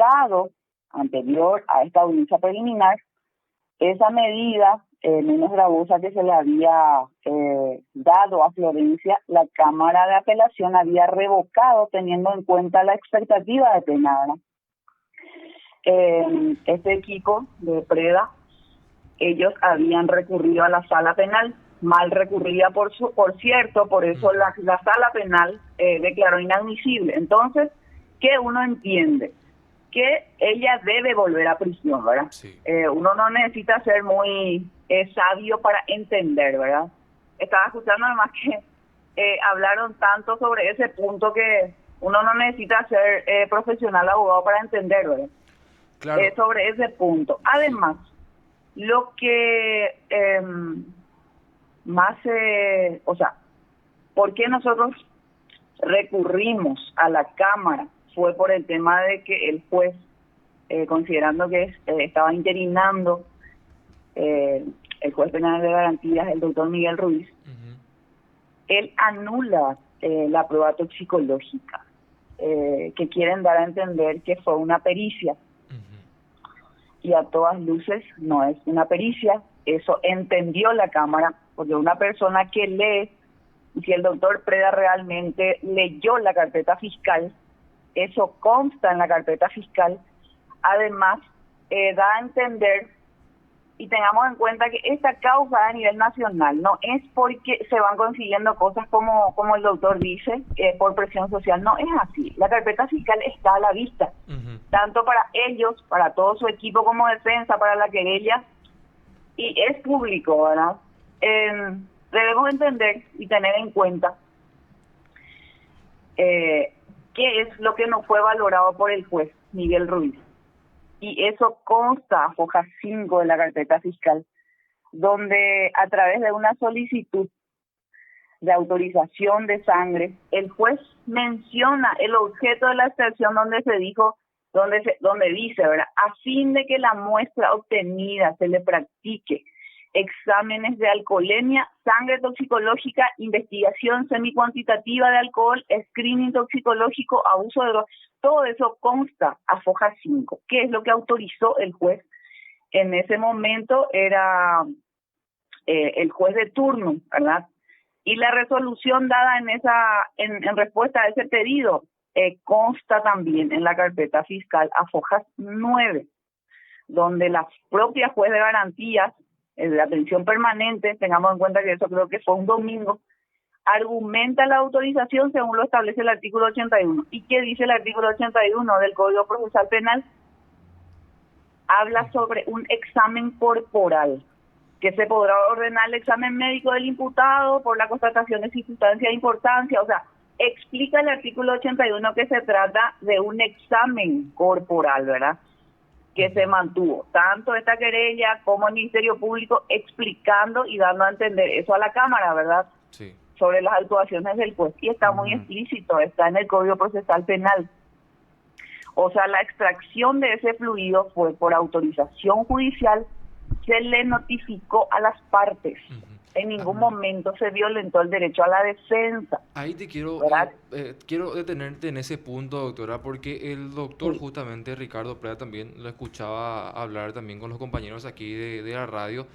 revocado, anterior a esta audiencia preliminar, esa medida menos gravosa que se le había dado a Florencia. La Cámara de Apelación había revocado teniendo en cuenta la expectativa de pena, ¿verdad? Este equipo de Preda, ellos habían recurrido a la sala penal, mal recurrida por cierto, por eso la sala penal declaró inadmisible. Entonces, ¿qué uno entiende? Que ella debe volver a prisión, ¿verdad? Sí. Uno no necesita ser muy sabio para entender, ¿verdad? Estaba escuchando además que hablaron tanto sobre ese punto que uno no necesita ser profesional abogado para entender, ¿verdad? Claro. Sobre ese punto. Además, lo que más, o sea, ¿por qué nosotros recurrimos a la Cámara? Fue por el tema de que el juez, considerando que estaba interinando el juez penal de garantías, el doctor Miguel Ruiz, él anula la prueba toxicológica, que quieren dar a entender que fue una pericia. Y a todas luces no es una pericia. Eso entendió la Cámara, porque una persona que lee, y si el doctor Preda realmente leyó la carpeta fiscal, eso consta en la carpeta fiscal. Además, da a entender, y tengamos en cuenta que esta causa a nivel nacional no es porque se van consiguiendo cosas como el doctor dice, por presión social. No es así. La carpeta fiscal está a la vista, tanto para ellos, para todo su equipo como defensa, para la querella, y es público, ¿verdad? Debemos entender y tener en cuenta qué es lo que no fue valorado por el juez Miguel Ruiz. Y eso consta, hoja 5 de la carpeta fiscal, donde a través de una solicitud de autorización de sangre, el juez menciona el objeto de la extracción donde se dijo, donde dice, ¿verdad? A fin de que la muestra obtenida se le practique exámenes de alcoholemia, sangre toxicológica, investigación semicuantitativa de alcohol, screening toxicológico, abuso de drogas. Todo eso consta a foja 5. ¿Qué es lo que autorizó el juez? En ese momento era el juez de turno, ¿verdad? Y la resolución dada en respuesta a ese pedido consta también en la carpeta fiscal a foja 9, donde la propia juez de garantías de atención permanente, tengamos en cuenta que eso creo que fue un domingo, argumenta la autorización según lo establece el artículo 81. ¿Y qué dice el artículo 81 del Código Procesal Penal? Habla sobre un examen corporal, que se podrá ordenar el examen médico del imputado por la constatación de circunstancia de importancia. O sea, explica el artículo 81 que se trata de un examen corporal, ¿verdad?, que se mantuvo, tanto esta querella como el Ministerio Público explicando y dando a entender eso a la Cámara, ¿verdad? Sí. Sobre las actuaciones del juez. Y está muy explícito, está en el Código Procesal Penal. O sea, la extracción de ese fluido fue por autorización judicial, se le notificó a las partes. En ningún momento se violentó el derecho a la defensa. Ahí te quiero detenerte en ese punto, doctora, porque el doctor justamente Ricardo Preda también lo escuchaba hablar también con los compañeros aquí de la radio.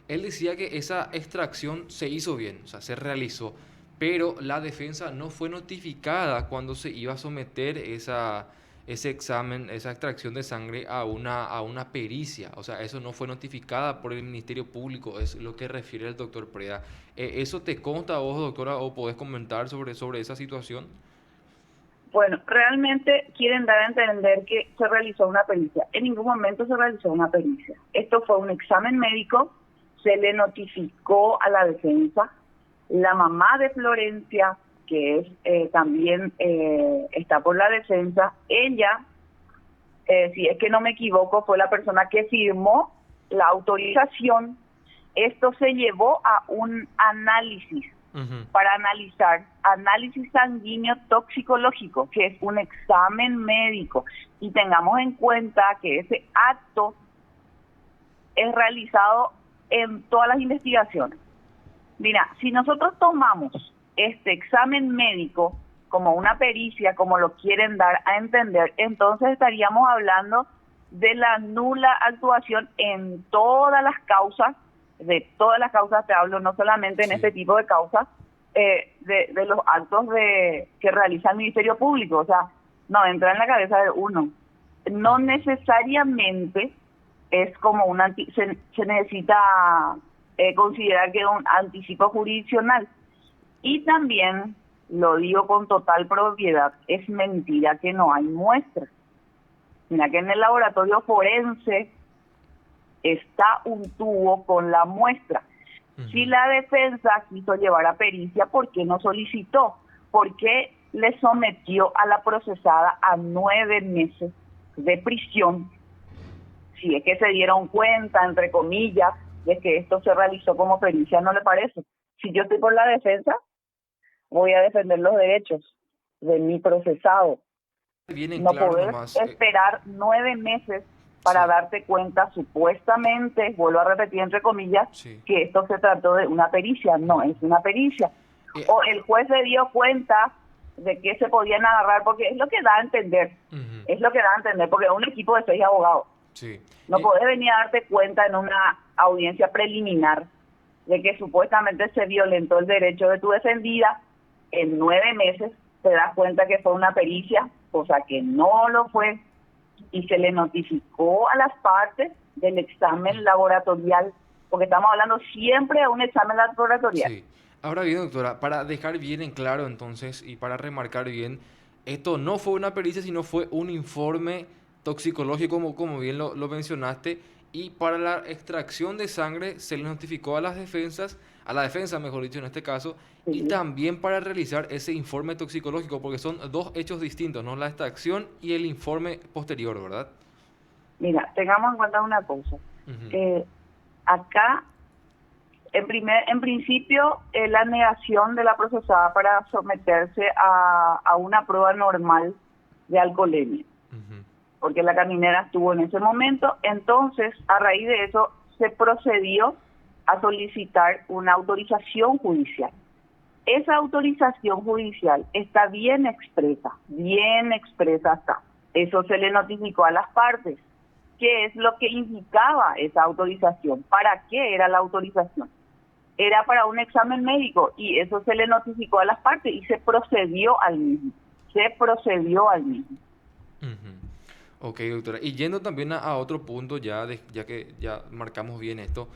Él decía que esa extracción se hizo bien, o sea, se realizó, pero la defensa no fue notificada cuando se iba a someter ese examen, esa extracción de sangre a una pericia. O sea, eso no fue notificada por el Ministerio Público, es lo que refiere el doctor Preda. ¿Eso te consta a vos, doctora, o podés comentar sobre esa situación? Bueno, realmente quieren dar a entender que se realizó una pericia. En ningún momento se realizó una pericia. Esto fue un examen médico, se le notificó a la defensa. La mamá de Florencia, que es también está por la defensa, ella, si es que no me equivoco, fue la persona que firmó la autorización. Esto se llevó a un análisis para analizar, análisis sanguíneo toxicológico, que es un examen médico. Y tengamos en cuenta que ese acto es realizado en todas las investigaciones. Mira, si nosotros tomamos este examen médico como una pericia, como lo quieren dar a entender, entonces estaríamos hablando de la nula actuación en todas las causas, de todas las causas te hablo, no solamente en este tipo de causas, de los actos que realiza el Ministerio Público. O sea, no entra en la cabeza de uno. No necesariamente es como se necesita considerar que es un anticipo jurisdiccional. Y también, lo digo con total propiedad, es mentira que no hay muestras. Mira que en el laboratorio forense está un tubo con la muestra. Si la defensa quiso llevar a pericia, ¿por qué no solicitó? ¿Por qué le sometió a la procesada a 9 meses de prisión? Si es que se dieron cuenta, entre comillas, de que esto se realizó como pericia, ¿no le parece? Si yo estoy por la defensa, voy a defender los derechos de mi procesado. No claro poder esperar 9 meses para darte cuenta, supuestamente, vuelvo a repetir entre comillas, que esto se trató de una pericia. No es una pericia. O el juez se dio cuenta de que se podían agarrar, porque es lo que da a entender. Es lo que da a entender, porque es un equipo de 6 abogados. No podés venir a darte cuenta en una audiencia preliminar de que supuestamente se violentó el derecho de tu defendida. En 9 meses te das cuenta que fue una pericia, cosa que no lo fue, y se le notificó a las partes del examen laboratorial, porque estamos hablando siempre de un examen laboratorial. Sí. Ahora bien, doctora, para dejar bien en claro entonces y para remarcar bien, esto no fue una pericia, sino fue un informe toxicológico, como bien lo mencionaste, y para la extracción de sangre se le notificó a la defensa, mejor dicho, en este caso, y también para realizar ese informe toxicológico, porque son dos hechos distintos, ¿no? La extracción y el informe posterior, ¿verdad? Mira, tengamos en cuenta una cosa. Acá, en principio, la negación de la procesada para someterse a una prueba normal de alcoholemia, porque la caminera estuvo en ese momento. Entonces, a raíz de eso, se procedió a solicitar una autorización judicial. Esa autorización judicial está bien expresa acá. Eso se le notificó a las partes. ¿Qué es lo que indicaba esa autorización? ¿Para qué era la autorización? Era para un examen médico, y eso se le notificó a las partes y se procedió al mismo. Ok, doctora. Y yendo también a otro punto, ya que ya marcamos bien esto,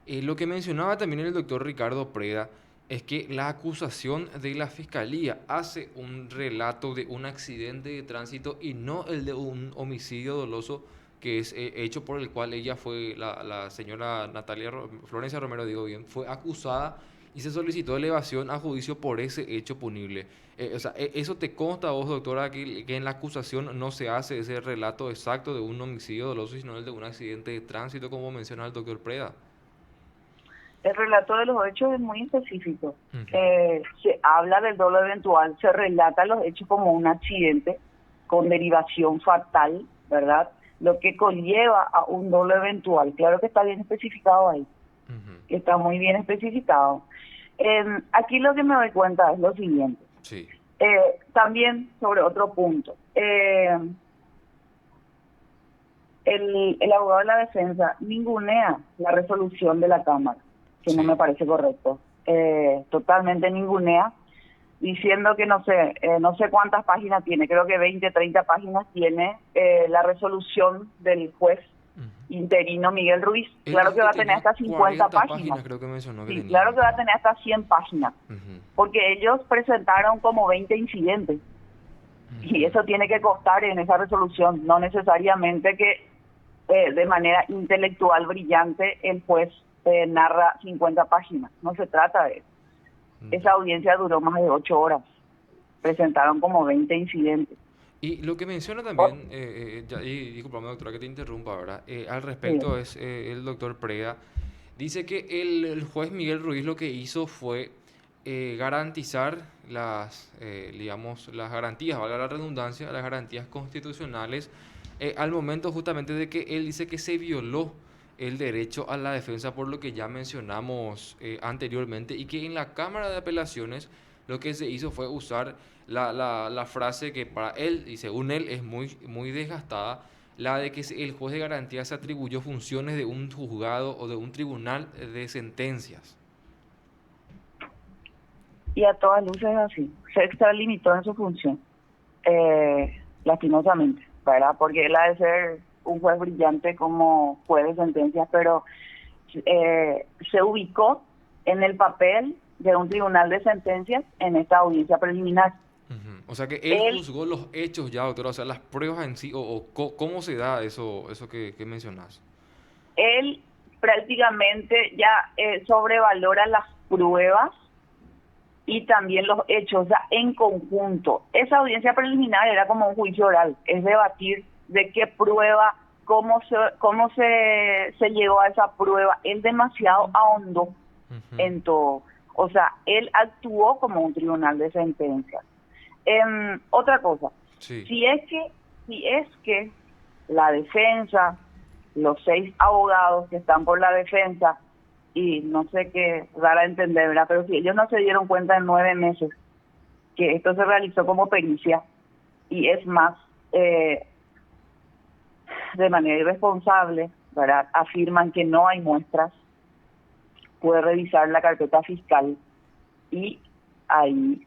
lo que mencionaba también el doctor Ricardo Preda es que la acusación de la Fiscalía hace un relato de un accidente de tránsito y no el de un homicidio doloso, que es hecho por el cual ella fue, la señora Florencia Romero, digo bien, fue acusada y se solicitó elevación a juicio por ese hecho punible. O sea, ¿eso te consta a vos, doctora, que en la acusación no se hace ese relato exacto de un homicidio doloso, sino el de un accidente de tránsito, como menciona el doctor Preda? El relato de los hechos es muy específico. Se habla del dolo eventual, se relata los hechos como un accidente con derivación fatal, ¿verdad? Lo que conlleva a un dolo eventual. Claro que está bien especificado ahí. Está muy bien especificado. Aquí lo que me doy cuenta es lo siguiente. También sobre otro punto. El abogado de la defensa ningunea la resolución de la Cámara, que no me parece correcto. Totalmente ningunea, diciendo que no sé cuántas páginas tiene, creo que 20, 30 páginas tiene la resolución del juez interino Miguel Ruiz. Claro que va a tener hasta 50 páginas. Creo que mencionó que tenía. Claro que va a tener hasta 100 páginas, porque ellos presentaron como 20 incidentes. Y eso tiene que constar en esa resolución, no necesariamente que de manera intelectual brillante el juez narra 50 páginas. No se trata de eso. Esa audiencia duró más de 8 horas. Presentaron como 20 incidentes. Y lo que menciona también, y disculpame, doctora, que te interrumpa, ¿verdad? Al respecto es el doctor Preda. Dice que el juez Miguel Ruiz lo que hizo fue garantizar digamos, las garantías, valga la redundancia, las garantías constitucionales al momento justamente de que él dice que se violó el derecho a la defensa por lo que ya mencionamos anteriormente, y que en la Cámara de Apelaciones lo que se hizo fue usar la frase que para él, y según él, es muy desgastada, la de que el juez de garantía se atribuyó funciones de un juzgado o de un tribunal de sentencias. Y a todas luces es así. Se extralimitó en su función, lastimosamente, ¿verdad? Porque él ha de ser un juez brillante como juez de sentencias, pero se ubicó en el papel de un tribunal de sentencias en esta audiencia preliminar. Ujú. O sea que él juzgó los hechos ya, doctora, o sea, las pruebas en sí, cómo se da eso que mencionás. Él prácticamente ya sobrevalora las pruebas y también los hechos, o sea, en conjunto. Esa audiencia preliminar era como un juicio oral, es debatir de qué prueba, cómo se llegó a esa prueba. Él demasiado ahondó en todo. O sea, él actuó como un tribunal de sentencias. Otra cosa, Sí. si es que la defensa, los 6 abogados que están por la defensa, y no sé qué dar a entender, ¿verdad? Pero si ellos no se dieron cuenta en 9 meses que esto se realizó como pericia, y es más, de manera irresponsable, ¿verdad? Afirman que no hay muestras, puede revisar la carpeta fiscal y ahí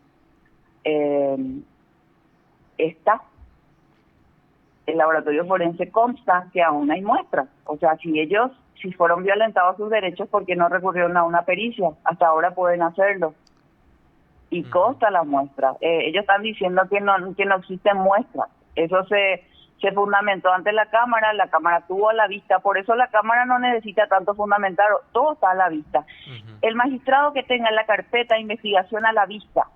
está. El laboratorio forense consta que aún hay muestras. O sea, si fueron violentados sus derechos, ¿por qué no recurrieron a una pericia? Hasta ahora pueden hacerlo. Y consta la muestra. Ellos están diciendo que no existen muestras. Eso se fundamentó ante la Cámara tuvo a la vista, por eso la Cámara no necesita tanto fundamentar, todo está a la vista. El magistrado que tenga la carpeta de investigación a la vista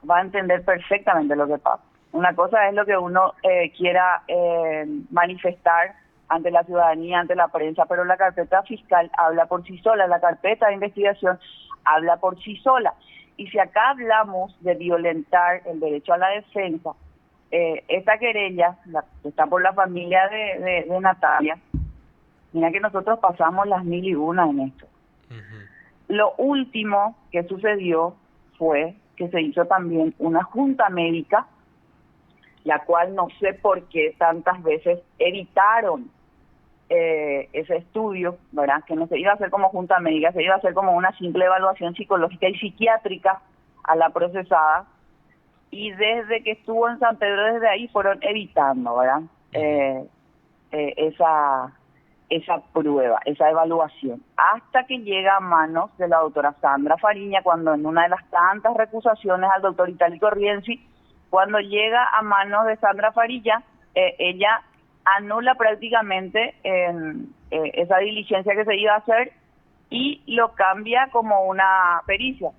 va a entender perfectamente lo que pasa. Una cosa es lo que uno quiera manifestar ante la ciudadanía, ante la prensa, pero la carpeta fiscal habla por sí sola, la carpeta de investigación habla por sí sola. Y si acá hablamos de violentar el derecho a la defensa, esta querella, que está por la familia de Natalia, mira que nosotros pasamos las 1001 en esto. Lo último que sucedió fue que se hizo también una junta médica, la cual no sé por qué tantas veces evitaron ese estudio, ¿verdad? Que no se iba a hacer como junta médica, se iba a hacer como una simple evaluación psicológica y psiquiátrica a la procesada, y desde que estuvo en San Pedro, desde ahí fueron evitando, ¿verdad? Esa prueba, esa evaluación, hasta que llega a manos de la doctora Sandra Fariña, cuando en una de las tantas recusaciones al doctor Itálico Rienzi, cuando llega a manos de Sandra Fariña, ella anula prácticamente esa diligencia que se iba a hacer y lo cambia como una pericia.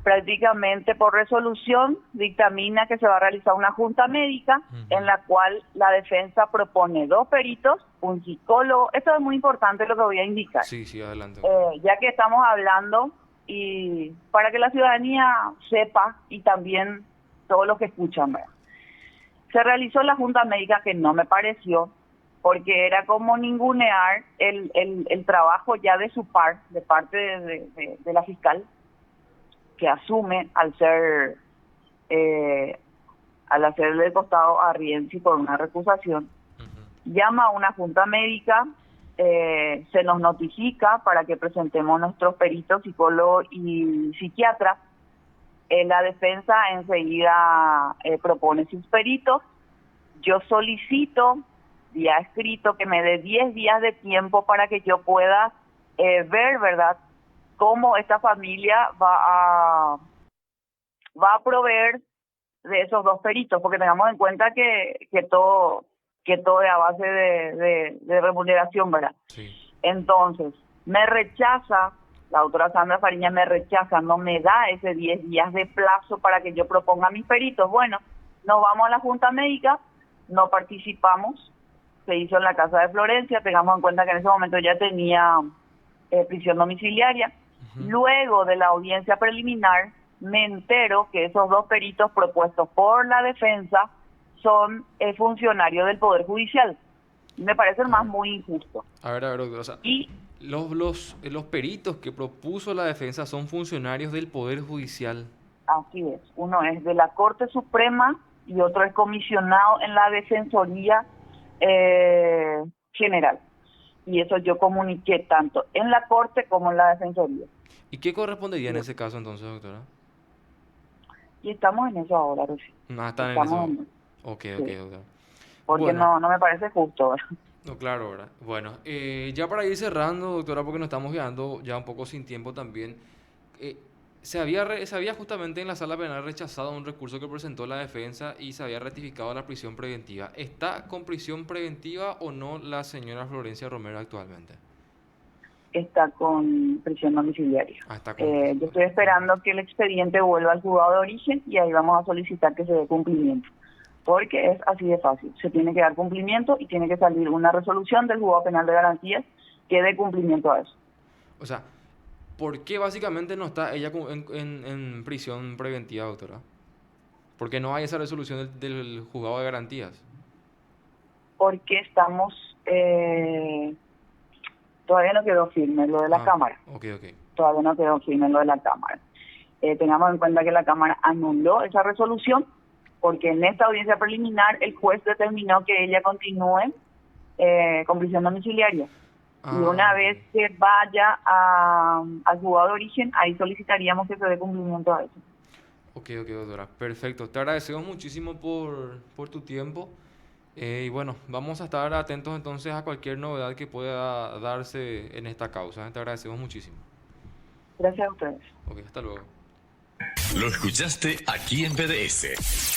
Prácticamente por resolución dictamina que se va a realizar una junta médica en la cual la defensa propone 2 peritos, un psicólogo. Esto es muy importante lo que voy a indicar. Sí, adelante. Ya que estamos hablando, y para que la ciudadanía sepa y también todos los que escuchan, ¿verdad? Se realizó la junta médica, que no me pareció, porque era como ningunear el trabajo ya de su de parte de la fiscal, que asume al hacerle costado a Rienzi por una recusación. Llama a una junta médica, se nos notifica para que presentemos nuestros peritos, psicólogo y psiquiatra. La defensa enseguida propone sus peritos. Yo solicito vía escrito que me dé 10 días de tiempo para que yo pueda ver, ¿verdad?, cómo esta familia va a proveer de esos 2 peritos, porque tengamos en cuenta que todo es a base de remuneración, ¿verdad? Sí. Entonces, me rechaza, la doctora Sandra Fariña me rechaza, no me da ese 10 días de plazo para que yo proponga mis peritos. Bueno, nos vamos a la junta médica, no participamos, se hizo en la casa de Florencia, tengamos en cuenta que en ese momento ya tenía prisión domiciliaria. Luego de la audiencia preliminar, me entero que esos 2 peritos propuestos por la defensa son funcionarios del Poder Judicial. Me parece más muy injusto. A ver, doctor, o sea, y los peritos que propuso la defensa son funcionarios del Poder Judicial. Así es. Uno es de la Corte Suprema y otro es comisionado en la Defensoría General. Y eso yo comuniqué tanto en la Corte como en la Defensoría. ¿Y qué correspondería en ese caso entonces, doctora? Y estamos en eso ahora, Rosy. Están en Estamos eso. en Ok, sí. doctora. Porque Bueno, no me parece justo, ¿verdad? no, claro, ¿verdad? Bueno, ya para ir cerrando, doctora, porque nos estamos quedando ya un poco sin tiempo también. Se había justamente en la sala penal rechazado un recurso que presentó la defensa y se había ratificado la prisión preventiva. ¿Está con prisión preventiva o no la señora Florencia Romero actualmente? Está con prisión domiciliaria. Está con prisión. Yo estoy esperando que el expediente vuelva al juzgado de origen y ahí vamos a solicitar que se dé cumplimiento. Porque es así de fácil. Se tiene que dar cumplimiento y tiene que salir una resolución del juzgado penal de garantías que dé cumplimiento a eso. O sea, ¿por qué básicamente no está ella en prisión preventiva, doctora? Porque no hay esa resolución del juzgado de garantías. Porque estamos... todavía no quedó firme lo de la Cámara. Ok. Todavía no quedó firme lo de la Cámara. Tengamos en cuenta que la Cámara anuló esa resolución porque en esta audiencia preliminar el juez determinó que ella continúe con prisión domiciliaria. Y una vez que vaya al juzgado de origen, ahí solicitaríamos que se dé cumplimiento a eso. Ok, doctora. Perfecto. Te agradecemos muchísimo por tu tiempo. Y bueno, vamos a estar atentos entonces a cualquier novedad que pueda darse en esta causa. Te agradecemos muchísimo. Gracias a ustedes. Ok, hasta luego. Lo escuchaste aquí en PDS.